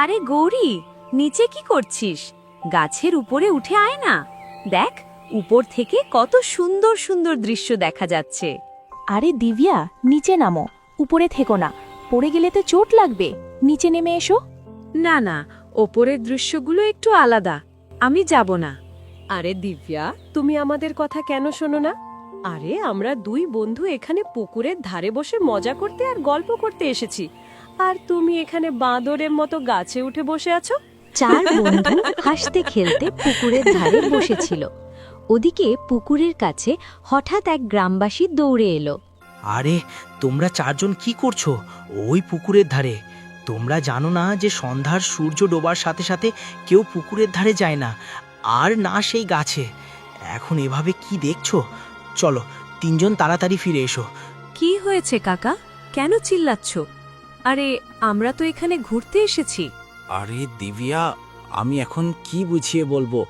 আরে গৌরী, নিচে কি করছিস? গাছের উপরে উঠে আয় না। দেখ, উপর থেকে কত সুন্দর সুন্দর দৃশ্য দেখা যাচ্ছে। আরে দিব্যা, নিচে নামো, উপরে থেকো না, পড়ে গেলে তো চোট লাগবে। নিচে নেমে এসো। না না, ওপরের দৃশ্যগুলো একটু আলাদা, আমি যাব না। আরে দিব্যা, তুমি আমাদের কথা কেন শোনো না? আরে আমরা দুই বন্ধু এখানে পুকুরের ধারে বসে মজা করতে আর গল্প করতে এসেছি, আর তুমি এখানে বাঁদরের মতো গাছে উঠে বসে আছো। চার বন্ধু হাসতে খেলতে পুকুরের ধারে বসেছিল। ওদিকে পুকুরের কাছে হঠাৎ এক গ্রামবাসী দৌড়ে এলো। আরে তোমরা চারজন কি করছো ওই পুকুরের ধারে? তোমরা জানো না যে সন্ধ্যার সূর্য ডোবার সাথে সাথে কেউ পুকুরের ধারে যায় না, আর না সেই গাছে। এখন এভাবে কি দেখছো? চলো তিনজন তাড়াতাড়ি ফিরে এসো। কি হয়েছে কাকা, কেন চিল্লাচ্ছ? আরে আমরা তো এখানে ঘুরতে এসেছি। আরে দিব্যা, আমি এখন কি বুঝিয়ে বলবো?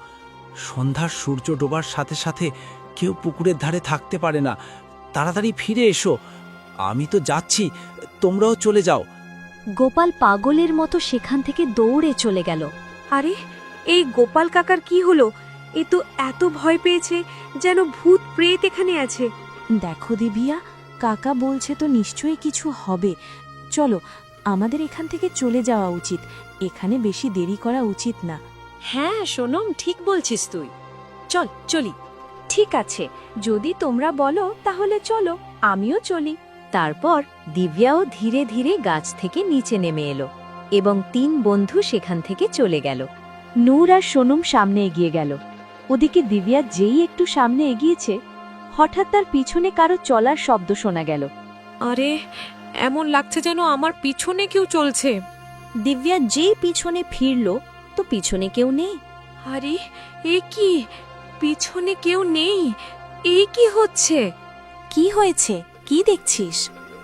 সন্ধ্যার সূর্য ডোবার সাথে সাথে কেউ পুকুরের ধারে থাকতে পারে না। তাড়াতাড়ি ফিরে এসো। আমি তো যাচ্ছি, তোমরাও চলে যাও। গোপাল পাগলের মতো সেখান থেকে দৌড়ে চলে গেল। আরে এই গোপাল কাকার কি হলো? এ তো এত ভয় পেয়েছে যেন ভূত প্রেত এখানে আছে। দেখো দিব্যা, কাকা বলছে তো নিশ্চয়ই কিছু হবে। চলো, আমাদের এখান থেকে চলে যাওয়া উচিত। এখানে বেশি দেরি করা উচিত না। হ্যাঁ সোনম, ঠিক বলছিস তুই। চল চলি। ঠিক আছে, যদি তোমরা বলো তাহলে চলো, আমিও চলি। তারপর দিব্যাও ধীরে ধীরে গাছ থেকে নিচে নেমে এলো এবং তিন বন্ধু সেখান থেকে চলে গেল। নূর আর সোনম সামনে এগিয়ে গেল। ওদিকে দিব্যা যেই একটু সামনে এগিয়েছে, হঠাৎ তার পিছনে কারো চলার শব্দ শোনা গেল। আরে এমন লাগছে যেন আমার পিছনে কেউ চলছে। দিব্যা যেই পিছনে ফিরল তো পিছনে কেউ নেই। আরে এ কি, পিছনে কেউ নেই? এই কি হচ্ছে? কি হয়েছে? কি দেখছিস?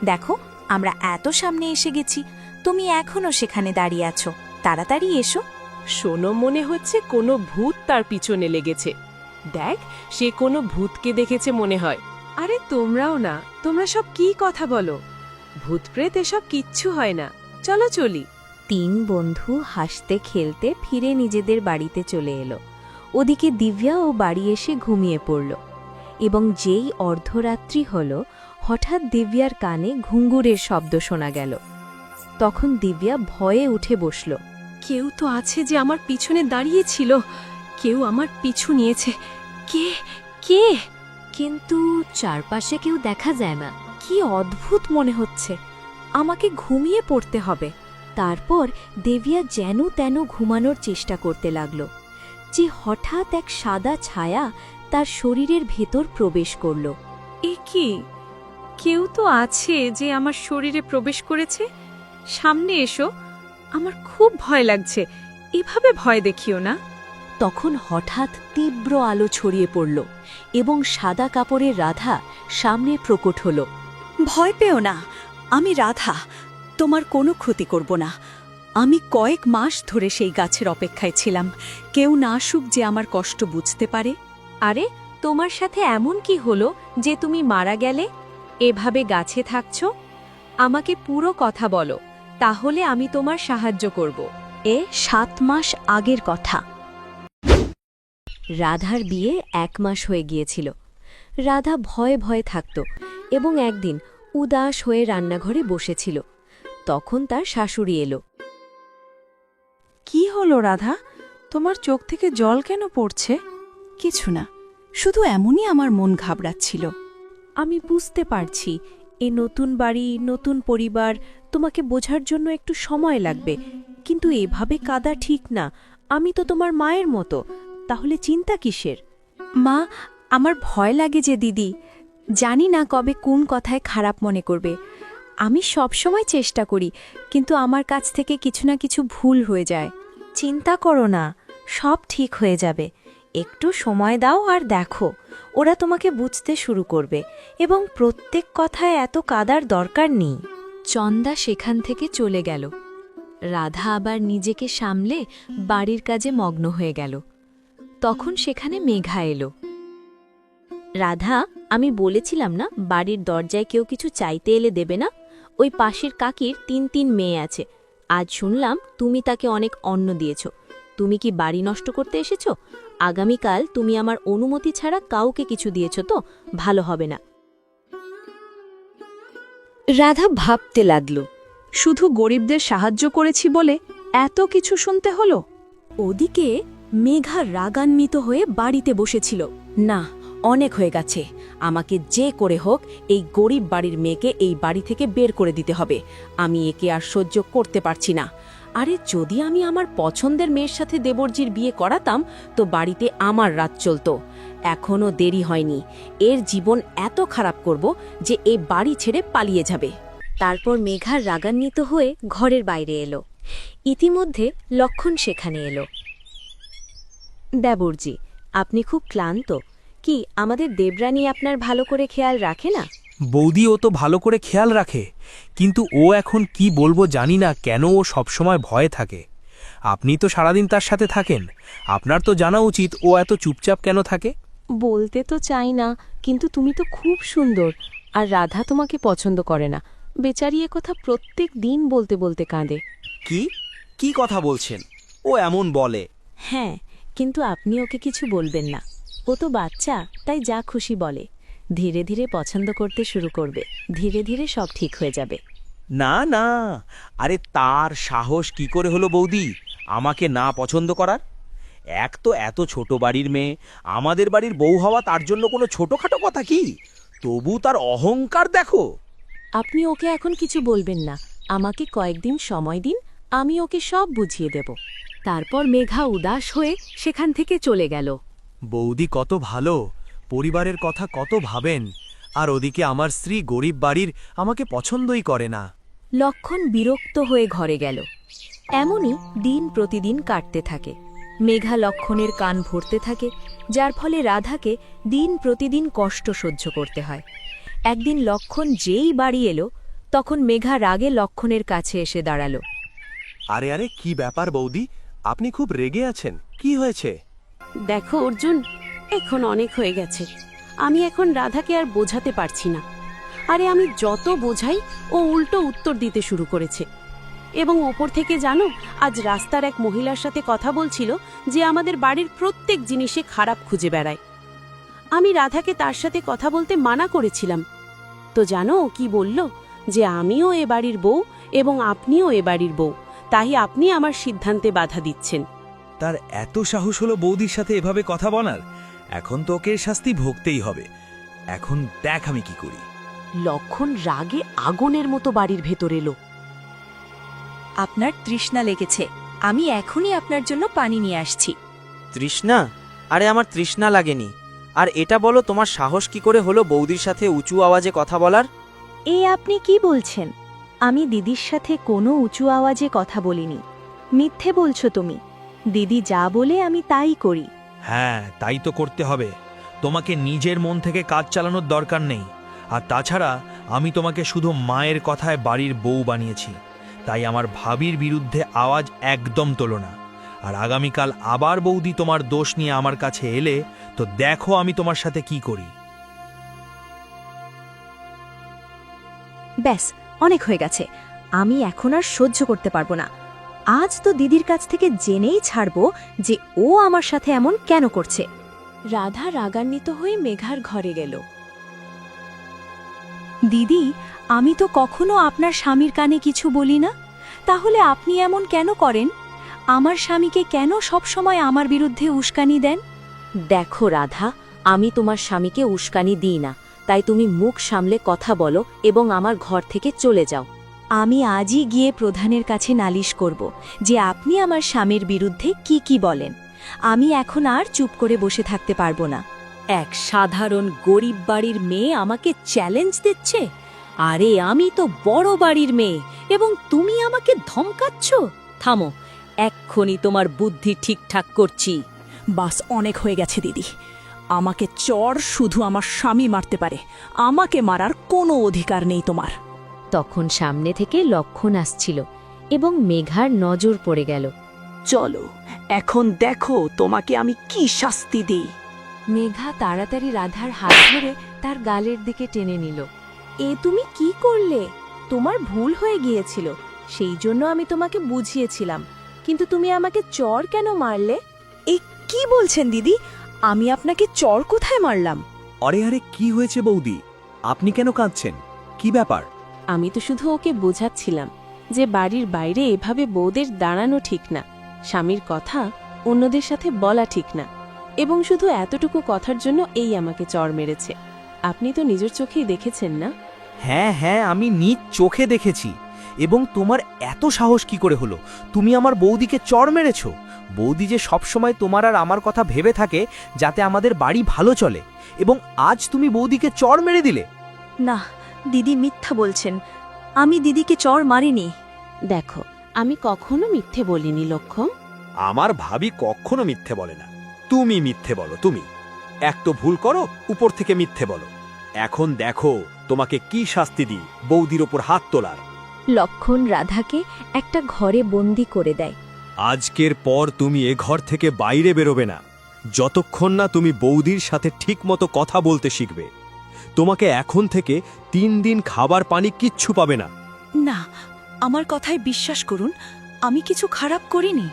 দেখো, আমরা এত সামনে এসে গেছি, তুমি এখনো সেখানে দাঁড়িয়ে আছো। তাড়াতাড়ি এসো। শোনো, মনে হচ্ছে কোনো ভূত তার পিছনে লেগেছে। দেখ, সে কোনো ভূতকে দেখেছে মনে হয়। আরে তোমরাও না, তোমরা সব কি কথা বলো? ভূত প্রেত এসব কিচ্ছু হয় না, চলো চলি। তিন বন্ধু হাসতে খেলতে ফিরে নিজেদের বাড়িতে চলে এলো। ওদিকে দিব্যাও বাড়ি এসে ঘুমিয়ে পড়ল এবং যেই অর্ধরাত্রি হল, হঠাৎ দিব্যার কানে ঘুঙুরের শব্দ শোনা গেল। তখন দিব্যা ভয়ে উঠে বসল। কেউ তো আছে যে আমার পিছনে দাঁড়িয়ে ছিল। কেউ আমার পিছু নিয়েছে। কে কে? কিন্তু চারপাশে কেউ দেখা যায় না। কি অদ্ভুত মনে হচ্ছে, আমাকে ঘুমিয়ে পড়তে হবে। তারপর দেবিয়া যেন তেন ঘুমানোর চেষ্টা করতে লাগল, যে হঠাৎ এক সাদা ছায়া তার শরীরের ভেতর প্রবেশ করল। এ কি, কেউ তো আছে যে আমার শরীরে প্রবেশ করেছে। সামনে এসো, আমার খুব ভয় লাগছে। এভাবে ভয় দেখিও না। তখন হঠাৎ তীব্র আলো ছড়িয়ে পড়ল এবং সাদা কাপড়ের রাধা সামনে প্রকট হল। ভয় পেও না, আমি রাধা, তোমার কোনো ক্ষতি করব না। আমি কয়েক মাস ধরে সেই গাছের অপেক্ষায় ছিলাম, কেউ না আসুক যে আমার কষ্ট বুঝতে পারে। আরে তোমার সাথে এমন কি হলো যে তুমি মারা গেলে? এভাবে গাছে থাকছ? আমাকে পুরো কথা বলো, তাহলে আমি তোমার সাহায্য করব। 7 মাস আগের কথা। রাধার বিয়ে 1 মাস হয়ে গিয়েছিল। রাধা ভয়ে ভয়ে থাকত এবং একদিন উদাস হয়ে রান্নাঘরে বসেছিল। তখন তার শাশুড়ি এলো। কি হলো রাধা, তোমার চোখ থেকে জল কেন পড়ছে? কিছু না, শুধু এমনই আমার মন ঘাবড়াচ্ছিল। আমি বুঝতে পারছি, এ নতুন বাড়ি, নতুন পরিবার, তোমাকে বোঝার জন্য একটু সময় লাগবে, কিন্তু এভাবে কাঁদা ঠিক না। আমি তো তোমার মায়ের মতো, তাহলে চিন্তা কিসের? মা, আমার ভয় লাগে যে দিদি, জানি না কবে কোন কথায় খারাপ মনে করবে। আমি সবসময় চেষ্টা করি, কিন্তু আমার কাছ থেকে কিছু না কিছু ভুল হয়ে যায়। চিন্তা করো না, সব ঠিক হয়ে যাবে। একটু সময় দাও আর দেখো, ওরা তোমাকে বুঝতে শুরু করবে এবং প্রত্যেক কথায় এত কাদার দরকার নেই। চন্দা সেখান থেকে চলে গেল। রাধা আবার নিজেকে সামলে বাড়ির কাজে মগ্ন হয়ে গেল। তখন সেখানে মেঘা এলো। রাধা, আমি বলেছিলাম না বাড়ির দরজায় কেউ কিছু চাইতে এলে দেবে না? ওই পাশের কাকির ৩ মেয়ে আছে। আজ শুনলাম তুমি তাকে অনেক অন্ন দিয়েছ। তুমি কি বাড়ি নষ্ট করতে এসেছ? আগামীকাল তুমি আমার অনুমতি ছাড়া কাউকে কিছু দিয়েছ তো ভালো হবে না। রাধা ভাবতে লাগল, শুধু গরিবদের সাহায্য করেছি বলে এত কিছু শুনতে হলো। ওদিকে মেঘা রাগান্বিত হয়ে বাড়িতে বসেছিল। না, অনেক হয়ে গেছে। আমাকে যে করে হোক এই গরিব বাড়ির মেয়েকে এই বাড়ি থেকে বের করে দিতে হবে। আমি একে আর সহ্য করতে পারছি না। আরে যদি আমি আমার পছন্দের মেয়ের সাথে দেবরজির বিয়ে করাতাম তো বাড়িতে আমার রাত চলত। এখনও দেরি হয়নি। এর জীবন এত খারাপ করব যে এই বাড়ি ছেড়ে পালিয়ে যাবে। তারপর মেঘা রাগান্বিত হয়ে ঘরের বাইরে এলো। ইতিমধ্যে লক্ষণ সেখানে এলো। দেবরজি, আপনি খুব ক্লান্ত। কি আমাদের দেবরানী আপনার ভালো করে খেয়াল রাখে না? বৌদি ও তো ভালো করে খেয়াল রাখে, কিন্তু ও এখন কি বলবো জানি না কেন ও সবসময় ভয়ে থাকে। আপনি তো সারাদিন তার সাথে থাকেন, আপনার তো জানা উচিত ও এত চুপচাপ কেন থাকে। বলতে তো চাই না, কিন্তু তুমি তো খুব সুন্দর, আর রাধা তোমাকে পছন্দ করে না। বেচারি এ কথা প্রত্যেক দিন বলতে বলতে কাঁদে। কি কথা বলছেন? ও এমন বলে। হ্যাঁ, কিন্তু আপনি ওকে কিছু বলবেন না। ও তো বাচ্চা, তাই যা খুশি বলে। ধীরে ধীরে পছন্দ করতে শুরু করবে। ধীরে ধীরে সব ঠিক হয়ে যাবে। না না, আরে তার সাহস কি করে হলো বৌদি আমাকে না পছন্দ করার? এক তো এত ছোট বাড়ির মেয়ে, আমাদের বাড়ির বউ হওয়া তার জন্য কোনো ছোটখাটো কথা কি? তবু তার অহংকার দেখো। আপনি ওকে এখন কিছু বলবেন না। আমাকে কয়েকদিন সময় দিন, আমি ওকে সব বুঝিয়ে দেব। তারপর মেঘা উদাস হয়ে সেখান থেকে চলে গেল। বৌদি কত ভালো, পরিবারের কথা কত ভাবেন, আর ওদিকে আমার স্ত্রী গরিব বাড়ির, আমাকে পছন্দই করে না। লক্ষণ বিরক্ত হয়ে ঘরে গেল। এমনই দিন প্রতিদিন কাটতে থাকে। মেঘা লক্ষণের কান ভরতে থাকে, যার ফলে রাধাকে দিন প্রতিদিন কষ্ট সহ্য করতে হয়। একদিন লক্ষণ যেই বাড়ি এলো, তখন মেঘা রাগে লক্ষণের কাছে এসে দাঁড়ালো। আরে আরে, কি ব্যাপার বৌদি, আপনি খুব রেগে আছেন, কি হয়েছে? দেখো অর্জুন, এখন অনেক হয়ে গেছে। আমি এখন রাধাকে আর বোঝাতে পারছি না। আরে আমি যত বোঝাই ও উল্টো উত্তর দিতে শুরু করেছে। এবং ওপর থেকে জানো, আজ রাস্তার এক মহিলার সাথে কথা বলছিল যে আমাদের বাড়ির প্রত্যেক জিনিসে খারাপ খুঁজে বেড়ায়। আমি রাধাকে তার সাথে কথা বলতে মানা করেছিলাম। তো জানো ও কি বলল? যে আমিও এ বাড়ির বউ এবং আপনিও এ বাড়ির বউ, তাই আপনি আমার সিদ্ধান্তে বাধা দিচ্ছেন। তার এত সাহস হলো বৌদির সাথে এভাবে কথা বলার? এখন তো ওকে শাস্তি ভোগতেই হবে। এখন দেখ আমি কি করি। লক্ষণ রাগে আগুনের মতো বাড়ির ভেতর এলো। আপনার তৃষ্ণা লেগেছে, আমি এখনই আপনার জন্য পানি নিয়ে আসছি। তৃষ্ণা? আরে আমার তৃষ্ণা লাগেনি। আর এটা বলো, তোমার সাহস কি করে হলো বৌদির সাথে উঁচু আওয়াজে কথা বলার? এ আপনি কি বলছেন? আমি দিদির সাথে কোনো উঁচু আওয়াজে কথা বলিনি। মিথ্যে বলছো তুমি। দিদি যা বলে আমি তাই করি। হ্যাঁ, তাই তো করতে হবে। তোমাকে নিজের মন থেকে কাজ চালানোর দরকার নেই। আর তাছাড়া আমি তোমাকে শুধু মায়ের কথায় বাড়ির বউ বানিয়েছি, তাই আমার ভাবির বিরুদ্ধে আওয়াজ একদম তোলো না। আর আগামীকাল আবার বৌদি তোমার দোষ নিয়ে আমার কাছে এলে তো দেখো আমি তোমার সাথে কি করি। ব্যাস, অনেক হয়ে গেছে। আমি এখন আর সহ্য করতে পারবো না। আজ তো দিদির কাছ থেকে জেনেই ছাড়বো যে ও আমার সাথে এমন কেন করছে। রাধা রাগান্বিত হয়ে মেঘার ঘরে গেল। দিদি, আমি তো কখনো আপনার স্বামীর কানে কিছু বলি না, তাহলে আপনি এমন কেন করেন? আমার স্বামীকে কেন সবসময় আমার বিরুদ্ধে উস্কানি দেন? দেখো রাধা, আমি তোমার স্বামীকে উস্কানি দিই না, তাই তুমি মুখ সামলে কথা বলো এবং আমার ঘর থেকে চলে যাও। আমি আজই গিয়ে প্রধানের কাছে নালিশ করব যে আপনি আমার স্বামীর বিরুদ্ধে কি বলেন। আমি এখন আর চুপ করে বসে থাকতে পারবো না। এক সাধারণ গরিব বাড়ির মেয়ে আমাকে চ্যালেঞ্জ দিচ্ছে? আরে আমি তো বড় বাড়ির মেয়ে, এবং তুমি আমাকে ধমকাচ্ছ? থামো, এক্ষুনি তোমার বুদ্ধি ঠিকঠাক করছি। বাস, অনেক হয়ে গেছে দিদি। আমাকে চর শুধু আমার স্বামী মারতে পারে, আমাকে মারার কোনো অধিকার নেই তোমার। তখন সামনে থেকে লক্ষণ আসছিল এবং মেঘার নজর পড়ে গেল। চলো, এখন দেখো তোমাকে আমি কি শাস্তি দিই। মেঘা তাড়াতাড়ি রাধার হাত ধরে তার গালের দিকে টেনে নিল। এ তুমি কি করলে? তোমার ভুল হয়ে গিয়েছিল, সেই জন্য আমি তোমাকে বুঝিয়েছিলাম, কিন্তু তুমি আমাকে চর কেন মারলে? এ কি বলছেন দিদি? আমি আপনাকে চর কোথায় মারলাম? আরে আরে কি হয়েছে বৌদি? আপনি কেন কাঁদছেন? কি ব্যাপার? আমি তো শুধু ওকে বোঝাচ্ছিলাম যে বাড়ির বাইরে এভাবে বউদের দাঁড়ানো ঠিক না, স্বামীর কথা অন্যদের সাথে বলা ঠিক না, এবং শুধু এতটুকু কথার জন্য এই আমাকে চর মেরেছে। আপনি তো নিজের চোখেই দেখেছেন না? হ্যাঁ হ্যাঁ, আমি নিজ চোখে দেখেছি। এবং তোমার এত সাহস কি করে হলো? তুমি আমার বৌদিকে চড় মেরেছো। বৌদি যে সবসময় তোমার আর আমার কথা ভেবে থাকে যাতে আমাদের বাড়ি ভালো চলে, এবং আজ তুমি বৌদিকে চড় মেরে দিলে। না, দিদি মিথ্যা বলছেন। আমি দিদিকে চর মারিনি। দেখো, আমি কখনো মিথ্যে বলিনি লক্ষ্য। আমার ভাবি কখনো মিথ্যে বলে না। তুমি মিথ্যে বলো। তুমি এক তো ভুল করো, উপর থেকে মিথ্যে বলো। এখন দেখো তোমাকে কি শাস্তি দিই বৌদির ওপর হাত তোলার। লক্ষণ রাধাকে একটা ঘরে বন্দি করে দেয়। আজকের পর তুমি এ ঘর থেকে বাইরে বেরোবে না, যতক্ষণ না তুমি বৌদির সাথে ঠিকমতো কথা বলতে শিখবে। তোমাকে এখন থেকে 3 দিন খাবার পানি কিচ্ছু পাবে না। না, আমার কথায় বিশ্বাস করুন, আমি কিছু খারাপ করিনি।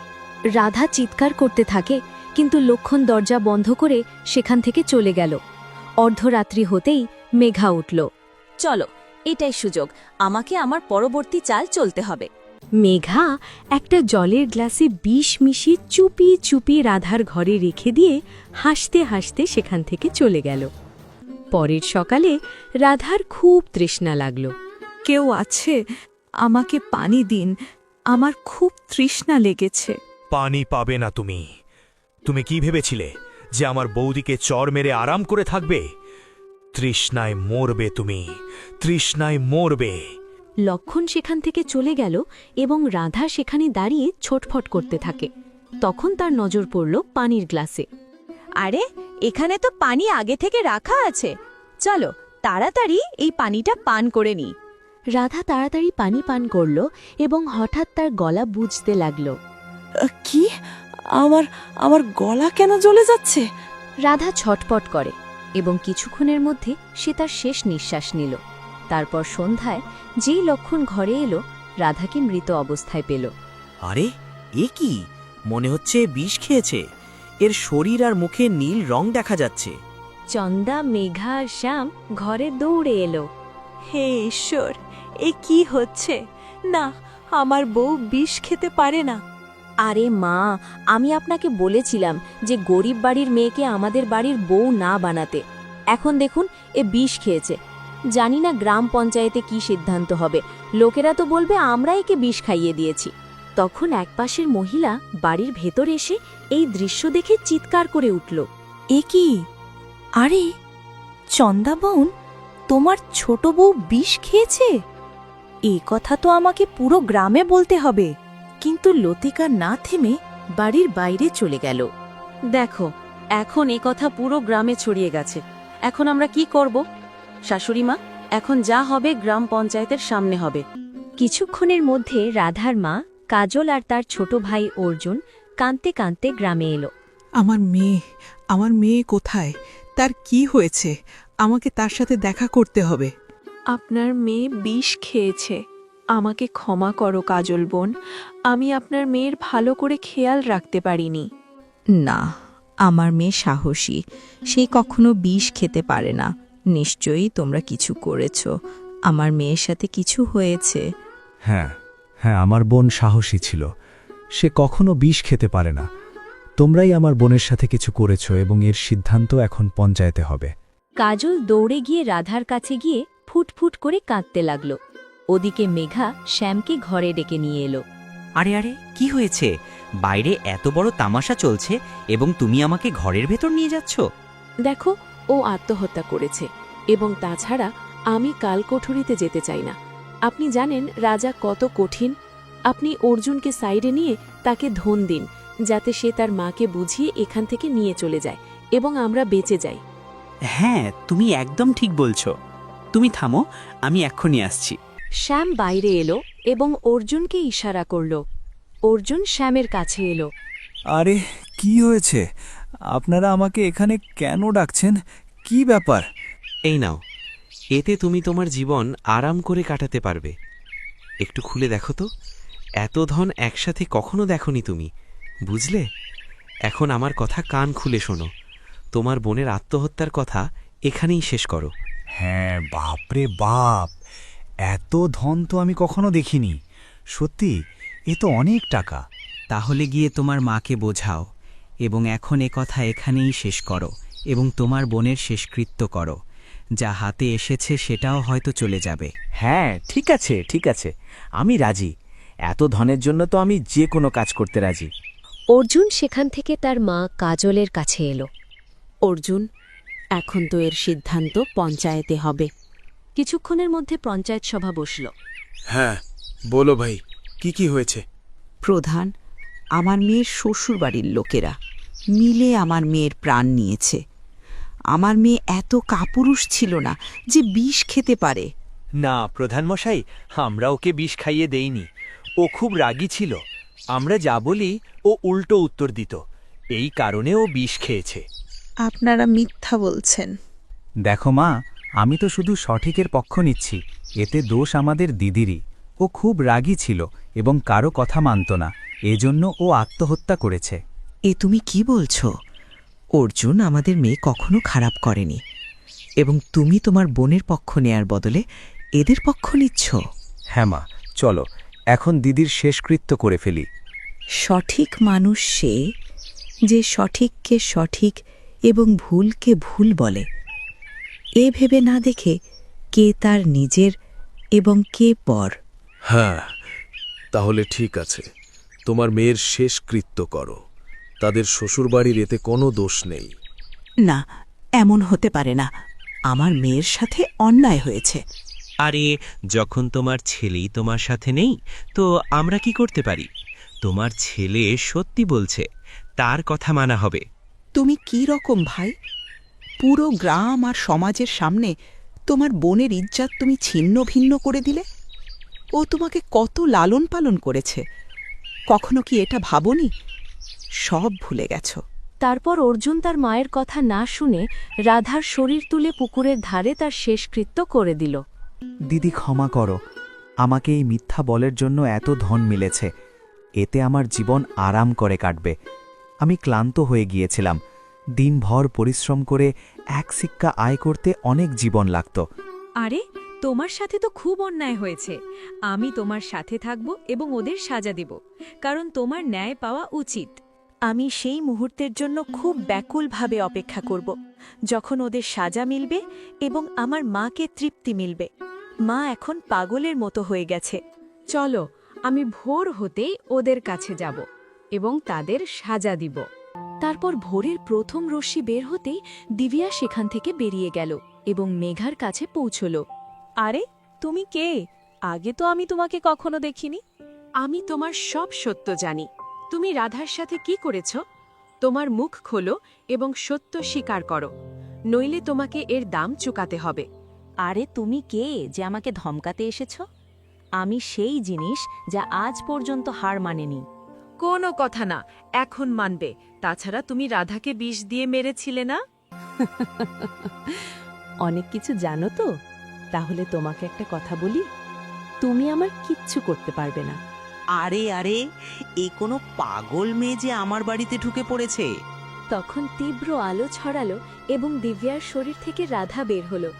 রাধা চিৎকার করতে থাকে, কিন্তু লক্ষণ দরজা বন্ধ করে সেখান থেকে চলে গেল। অর্ধরাত্রি হতেই মেঘা উঠল। চলো, এটাই সুযোগ। আমাকে আমার পরবর্তী চাল চলতে হবে। মেঘা একটা জলের গ্লাসে বিষ মিশিয়ে চুপি চুপি রাধার ঘরে রেখে দিয়ে হাসতে হাসতে সেখান থেকে চলে গেল। পরের সকালে রাধার খুব তৃষ্ণা লাগল। কেউ আছে? আমাকে পানি দিন, আমার খুব তৃষ্ণা লেগেছে। পানি পাবে না তুমি। তুমি কি ভেবেছিলে যে আমার বৌদিকে চর মেরে আরাম করে থাকবে? তৃষ্ণায় মরবে তুমি, তৃষ্ণায় মরবে। লক্ষণ সেখান থেকে চলে গেল এবং রাধা সেখানে দাঁড়িয়ে ছটফট করতে থাকে। তখন তার নজর পড়ল পানির গ্লাসে। আরে, এখানে তো পানি আগে থেকে রাখা আছে। চলো, তাড়াতাড়ি এই পানিটা পান করে নিই। রাধা তাড়াতাড়ি পানি পান করল এবং হঠাৎ তার গলা বুঝতে লাগল। কি? আমার গলা কেন জ্বলে যাচ্ছে? রাধা ছটপট করে এবং কিছুক্ষণের মধ্যে সে তার শেষ নিঃশ্বাস নিল। তারপর সন্ধ্যায় যেই লক্ষণ ঘরে এলো, রাধাকে মৃত অবস্থায় পেল। আরে এ কি? মনে হচ্ছে বিষ খেয়েছে। এর শরীর আর মুখে নীল রং দেখা যাচ্ছে। চন্দা, মেঘা আর শ্যাম ঘরে দৌড়ে এলো। হে ঈশ্বর, এ কি হচ্ছে? না, আমার বউ বিষ খেতে পারে না। আরে মা, আমি আপনাকে বলেছিলাম যে গরিব বাড়ির মেয়েকে আমাদের বাড়ির বউ না বানাতে। এখন দেখুন, এ বিষ খেয়েছে। জানি না গ্রাম পঞ্চায়েতে কি সিদ্ধান্ত হবে। লোকেরা তো বলবে আমরা একে বিষ খাইয়ে দিয়েছি। তখন একপাশের মহিলা বাড়ির ভেতর এসে এই দৃশ্য দেখে চিৎকার করে উঠল। এ কি? আরে চন্দা বোন, তোমার ছোট বউ বিষ খেয়েছে? এ কথা তো আমাকে পুরো গ্রামে বলতে হবে। কিন্তু লতিকা না থেমে বাড়ির বাইরে চলে গেল। দেখো, এখন এ কথা পুরো গ্রামে ছড়িয়ে গেছে। এখন আমরা কি করব? শাশুড়ি মা, এখন যা হবে গ্রাম পঞ্চায়েতের সামনে হবে। কিছুক্ষণের মধ্যে রাধার মা কাজল আর তার ছোট ভাই অর্জুন কাঁদতে কাঁদতে গ্রামে এলো। আমার মেয়ে কোথায়? তার কি হয়েছে? আমাকে তার সাথে দেখা করতে হবে। আপনার মেয়ে বিষ খেয়েছে। আমাকে ক্ষমা করো কাজল বোন, আমি আপনার মেয়ের ভালো করে খেয়াল রাখতে পারিনি। না, আমার মেয়ে সাহসী, সে কখনো বিষ খেতে পারে না। নিশ্চয়ই তোমরা কিছু করেছ। আমার মেয়ের সাথে কিছু হয়েছে। হ্যাঁ, আমার বোন সাহসী ছিল, সে কখনো বিষ খেতে পারে না। তোমরাই আমার বোনের সাথে কিছু করেছ এবং এর সিদ্ধান্ত এখন পঞ্চায়েতে হবে। কাজল দৌড়ে গিয়ে রাধার কাছে গিয়ে ফুটফুট করে কাঁদতে লাগল। ওদিকে মেঘা শ্যামকে ঘরে ডেকে নিয়ে এলো। আরে আরে, কি হয়েছে? বাইরে এত বড় তামাশা চলছে এবং তুমি আমাকে ঘরের ভেতর নিয়ে যাচ্ছ? দেখো, ও আত্মহত্যা করেছে, এবং তাছাড়া আমি কালকোঠরিতে যেতে চাই না। আপনি জানেন রাজা কত কঠিন। আপনি অর্জুনকে সাইডে নিয়ে তাকে ধন দিন, যাতে সে তার মাকে বুঝিয়ে এখান থেকে নিয়ে চলে যায় এবং আমরা বেঁচে যাই। হ্যাঁ, তুমি একদম ঠিক বলছো। তুমি থামো, আমি এক্ষুনি আসছি। শ্যাম বাইরে এলো এবং অর্জুনকে ইশারা করল। অর্জুন শ্যামের কাছে এলো। আরে কি হয়েছে? আপনারা আমাকে এখানে কেন ডাকছেন? কি ব্যাপার? এই নাও, এতে তুমি তোমার জীবন আরাম করে কাটাতে পারবে। একটু খুলে দেখো তো, এত ধন একসাথে কখনো দেখনি তুমি, বুঝলে? এখন আমার কথা কান খুলে শোনো। তোমার বোনের আত্মহত্যার কথা এখানেই শেষ করো। হ্যাঁ, বাপরে বাপ, এত ধন তো আমি কখনো দেখিনি। সত্যি, এ তো অনেক টাকা। তাহলে গিয়ে তোমার মাকে বোঝাও এবং এখন এ কথা এখানেই শেষ করো এবং তোমার বোনের শেষকৃত্য করো। যা হাতে এসেছে সেটাও হয়তো চলে যাবে। হ্যাঁ, ঠিক আছে, ঠিক আছে, আমি রাজি। এত ধনের জন্য তো আমি যে কোনো কাজ করতে রাজি। অর্জুন সেখান থেকে তার মা কাজলের কাছে এলো। অর্জুন, এখন তো এর সিদ্ধান্ত পঞ্চায়েতে হবে। কিছুক্ষণের মধ্যে পঞ্চায়েত সভা বসল। হ্যাঁ, বলো ভাই, কি হয়েছে? প্রধান, আমার মেয়ের শ্বশুরবাড়ির লোকেরা মিলে আমার মেয়ের প্রাণ নিয়েছে। আমার মেয়ে এত কাপুরুষ ছিল না যে বিষ খেতে পারে। না প্রধানমশাই, আমরা ওকে বিষ খাইয়ে দেইনি। ও খুব রাগী ছিল। আমরা যা বলি ও উল্টো উত্তর দিত, এই কারণে ও বিষ খেয়েছে। আপনারা মিথ্যা বলছেন। দেখো মা, আমি তো শুধু সঠিকের পক্ষ নিচ্ছি। এতে দোষ আমাদের দিদিরই। ও খুব রাগী ছিল এবং কারো কথা মানত না, এজন্য ও আত্মহত্যা করেছে। এ তুমি কি বলছো? অর্জুন আমাদের মেয়ে কখনো খারাপ করেনি, এবং তুমি তোমার বোনের পক্ষ নেয়ার বদলে এদের পক্ষ নিচ্ছ। হ্যাঁ মা, চলো এখন দিদির শেষকৃত্য করে ফেলি। সঠিক মানুষ সে যে সঠিককে সঠিক এবং ভুলকে ভুল বলে, এ ভেবে না দেখে কে তার নিজের এবং কে পর। হ্যাঁ, তাহলে ঠিক আছে, তোমার মেয়ের শেষকৃত্য করো। তাদের শ্বশুরবাড়ির এতে কোনো দোষ নেই। না, এমন হতে পারে না। আমার মেয়ের সাথে অন্যায় হয়েছে। আরে, যখন তোমার ছেলেই তোমার সাথে নেই, তো আমরা কি করতে পারি? তোমার ছেলে সত্যি বলছে, তার কথা মানা হবে। তুমি কি রকম ভাই? পুরো গ্রাম আর সমাজের সামনে তোমার বোনের ইজ্জত তুমি ছিন্ন ভিন্ন করে দিলে। ও তোমাকে কত লালন পালন করেছে, কখনো কি এটা ভাবনি? সব ভুলে গেছো। তারপর অর্জুন তার মায়ের কথা না শুনে রাধার শরীর তুলে পুকুরের ধারে তার শেষকৃত্য করে দিল। দিদি, ক্ষমা করো। আমাকে এই মিথ্যা বলের জন্য এত ধন মিলেছে। এতে আমার জীবন আরাম করে কাটবে। আমি ক্লান্ত হয়ে গিয়েছিলাম। দিনভর পরিশ্রম করে এক সিক্কা আয় করতে অনেক জীবন লাগত। আরে, তোমার সাথে তো খুব অন্যায় হয়েছে। আমি তোমার সাথে থাকব এবং ওদের সাজা দেব, কারণ তোমার ন্যায় পাওয়া উচিত। আমি সেই মুহূর্তের জন্য খুব ব্যাকুলভাবে অপেক্ষা করব, যখন ওদের সাজা মিলবে এবং আমার মাকে তৃপ্তি মিলবে। মা এখন পাগলের মতো হয়ে গেছে। চলো, আমি ভোর হতেই ওদের কাছে যাব এবং তাদের সাজা দিব। তারপর ভোরের প্রথম রশ্মি বের হতেই দিব্যা সেখান থেকে বেরিয়ে গেল এবং মেঘার কাছে পৌঁছল। আরে, তুমি কে? আগে তো আমি তোমাকে কখনো দেখিনি। আমি তোমার সব সত্য জানি। তুমি রাধার সাথে কি করেছ? তোমার মুখ খোলো এবং সত্য স্বীকার করো, নইলে তোমাকে এর দাম চুকাতে হবে। আরে তুমি কে যে আমাকে ধমকাতে এসেছ? আমি সেই জিনিস যা আজ পর্যন্ত হার মানেনি। কোনো কথা না, এখন মানবে। তাছাড়া তুমি রাধাকে বিষ দিয়ে মেরেছিলে না? অনেক কিছু জানো তো? তাহলে তোমাকে একটা কথা বলি, তুমি আমার কিচ্ছু করতে পারবে না। আরে আরে, এই কোনো পাগল মেয়ে যে আমার বাড়িতে ঢুকে পড়েছে। তখন তীব্র আলো ছড়ালো এবং দিব্যার শরীর থেকে রাধা বের হলো,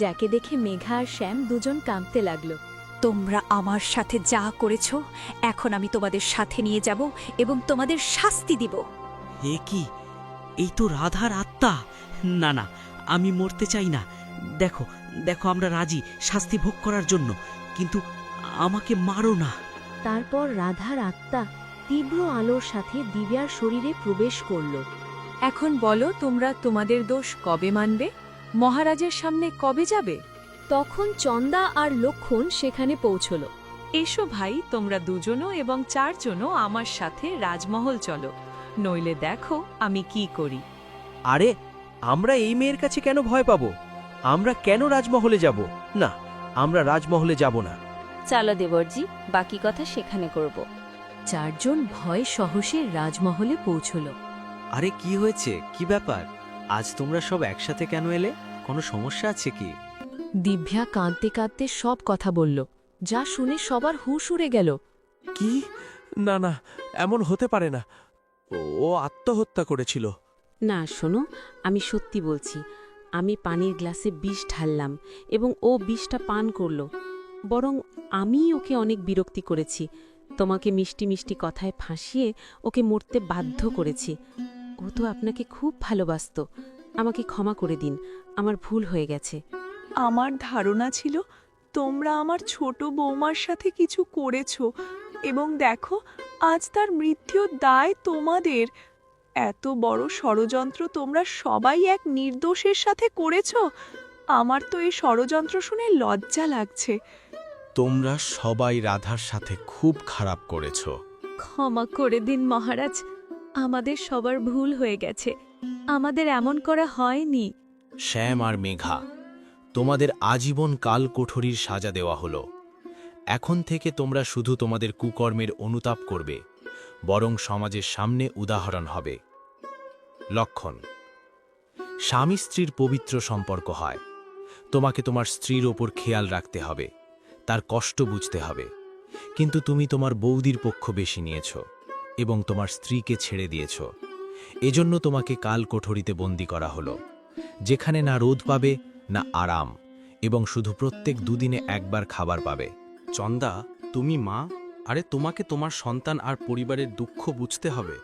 যাকে দেখে মেঘা আর শ্যাম দুজন কাঁপতে লাগলো। তোমরা আমার সাথে যা করেছ, এখন আমি তোমাদের সাথে নিয়ে যাব এবং তোমাদের শাস্তি দিব। এ কি? এই তো রাধার আত্মা। না না, আমি মরতে চাই না। দেখো দেখো, আমরা রাজি শাস্তি ভোগ করার জন্য, কিন্তু আমাকে মারো না। তারপর রাধার আত্মা তীব্র আলোর সাথে দিব্যার শরীরে প্রবেশ করল। এখন বলো, তোমরা তোমাদের দোষ কবে মানবে? মহারাজের সামনে কবে যাবে? তখন চন্দা আর লক্ষণ সেখানে পৌঁছল। এসো ভাই, তোমরা দুজনও এবং চারজনও আমার সাথে রাজমহল চলো, নইলে দেখো আমি কি করি। আরে, আমরা এই মেয়ের কাছে কেন ভয় পাব? আমরা কেন রাজমহলে যাব? না, আমরা রাজমহলে যাব না। চলো দেবরজি, বাকি কথা সেখানে করব। চারজন ভয় সহসে রাজমহলে পৌঁছল। আরে কি হয়েছে? কি ব্যাপার? আজ তোমরা সব একসাথে কেন এলে? কোনো সমস্যা আছে কি? দিব্যা কাঁদতে কাঁদতে সব কথা বলল, যা শুনে সবার হুঁশ উড়ে গেল। কি? না না, এমন হতে পারে না। ও আত্মহত্যা করেছিল। না শোনো, আমি সত্যি বলছি, আমি পানির গ্লাসে বিষ ঢাললাম এবং ও বিষটা পান করল। বরং আমি ওকে অনেক বিরক্তি করেছি, তোমাকে মিষ্টি মিষ্টি কথায় ফাঁসিয়ে ওকে মরতে বাধ্য করেছি। ও তো আপনাকে খুব ভালোবাসত। আমাকে ক্ষমা করে দিন, আমার ভুল হয়ে গেছে। আমার ধারণা ছিল তোমরা আমার ছোট বৌমার সাথে কিছু করেছো, এবং দেখো আজ তার মৃত্যুর দায় তোমাদের। এত বড় ষড়যন্ত্র তোমরা সবাই এক নির্দোষের সাথে করেছো। আমার তো এই ষড়যন্ত্র শুনে লজ্জা লাগছে। তোমরা সবাই রাধার সাথে খুব খারাপ করেছ। ক্ষমা করে দিন মহারাজ, আমাদের সবার ভুল হয়ে গেছে, আমাদের এমন করা হয়নি। শ্যাম আর মেঘা, তোমাদের আজীবন কালকোঠরির সাজা দেওয়া হলো। এখন থেকে তোমরা শুধু তোমাদের কুকর্মের অনুতাপ করবে, বরং সমাজের সামনে উদাহরণ হবে। লক্ষণ: স্বামী স্ত্রীর পবিত্র সম্পর্ক হয়। তোমাকে তোমার স্ত্রীর ওপর খেয়াল রাখতে হবে, তার কষ্ট বুঝতে হবে। কিন্তু তুমি তোমার বৌদির পক্ষ বেশি নিয়েছ এবং তোমার স্ত্রীকে ছেড়ে দিয়েছ। এজন্য তোমাকে কালকোঠরিতে বন্দী করা হলো, যেখানে না রোদ পাবে না আরাম, এবং শুধু প্রত্যেক দুদিনে একবার খাবার পাবে। চন্দা, তুমি মা, আরে তোমাকে তোমার সন্তান আর পরিবারের দুঃখ বুঝতে হবে।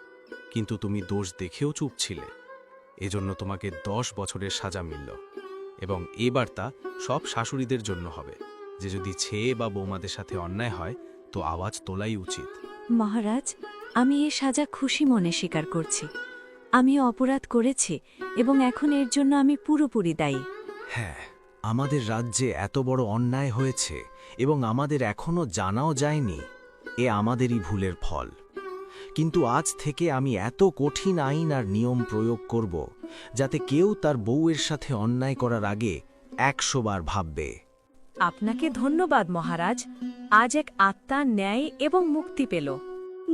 কিন্তু তুমি দোষ দেখেও চুপ ছিলে, এজন্য তোমাকে 10 বছরের সাজা মিলল। এবং এ বার্তা সব শাশুড়িদের জন্য হবে যে যদি ছেলে বা বৌমাদের সাথে অন্যায় হয় তো আওয়াজ তোলাই উচিত। মহারাজ, আমি এ সাজা খুশি মনে স্বীকার করছি। আমি অপরাধ করেছি এবং এখন এর জন্য আমি পুরোপুরি দায়ী। হ্যাঁ, আমাদের রাজ্যে এত বড় অন্যায় হয়েছে এবং আমাদের এখনো জানাও যায়নি, এ আমাদেরই ভুলের ফল। কিন্তু আজ থেকে আমি এত কঠিন আইন আর নিয়ম প্রয়োগ করব যাতে কেউ তার বউয়ের সাথে অন্যায় করার আগে 100 বার ভাববে। আপনাকে ধন্যবাদ মহারাজ, আজ এক আত্মা ন্যায় এবং মুক্তি পেল।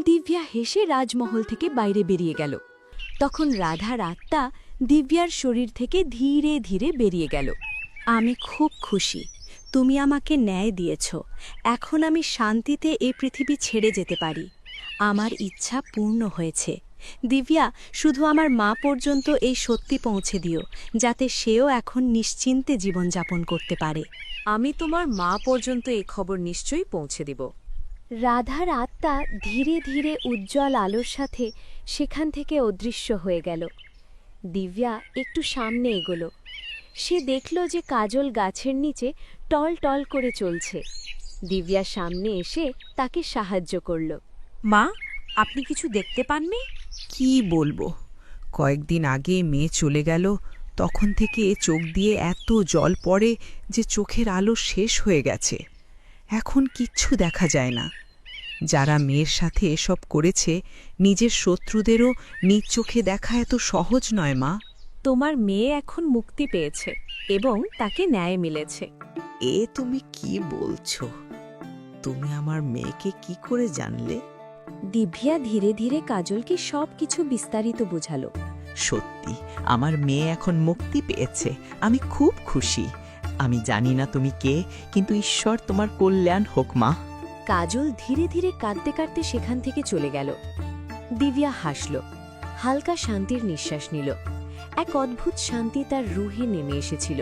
দিব্যা হেসে রাজমহল থেকে বাইরে বেরিয়ে গেল। তখন রাধার আত্মা দিব্যার শরীর থেকে ধীরে ধীরে বেরিয়ে গেল। আমি খুব খুশি, তুমি আমাকে ন্যায় দিয়েছ। এখন আমি শান্তিতে এই পৃথিবী ছেড়ে যেতে পারি। আমার ইচ্ছা পূর্ণ হয়েছে। দিব্যা, শুধু আমার মা পর্যন্ত এই সত্যি পৌঁছে দিও, যাতে সেও এখন নিশ্চিন্তে জীবনযাপন করতে পারে। আমি তোমার মা পর্যন্ত এই খবর নিশ্চয়ই পৌঁছে দিব। রাধার আত্মা ধীরে ধীরে উজ্জ্বল আলোর সাথে সেখান থেকে অদৃশ্য হয়ে গেল। দিব্যা একটু সামনে এগোলো। সে দেখল যে কাজল গাছের নিচে টল টল করে চলছে। দিব্যা সামনে এসে তাকে সাহায্য করল। মা, আপনি কিছু দেখতে পাননি? কি বলবো, কয়েকদিন আগে মেয়ে চলে গেল, তখন থেকে চোখ দিয়ে এত জল পড়ে যে চোখের আলো শেষ হয়ে গেছে। এখন কিচ্ছু দেখা যায় না। যারা মেয়ের সাথে এসব করেছে, নিজের শত্রুদেরও নিজ চোখে দেখা এত সহজ নয় মা। তোমার মেয়ে এখন মুক্তি পেয়েছে এবং তাকে ন্যায় মিলেছে। এ তুমি কি বলছো? তুমি আমার মেয়েকে কি করে জানলে? দিব্যা ধীরে ধীরে কাজলকে সবকিছু বিস্তারিত বোঝালো। সত্যি আমার মেয়ে এখন মুক্তি পেয়েছে, আমি খুব খুশি। আমি জানি না তুমি কে, কিন্তু ঈশ্বর তোমার কল্যাণ হোক মা। কাজল ধীরে ধীরে কাঁদতে কাঁদতে সেখান থেকে চলে গেল। দিব্যা হাসল, হালকা শান্তির নিঃশ্বাস নিল। এক অদ্ভুত শান্তি তার রুহে নেমে এসেছিল।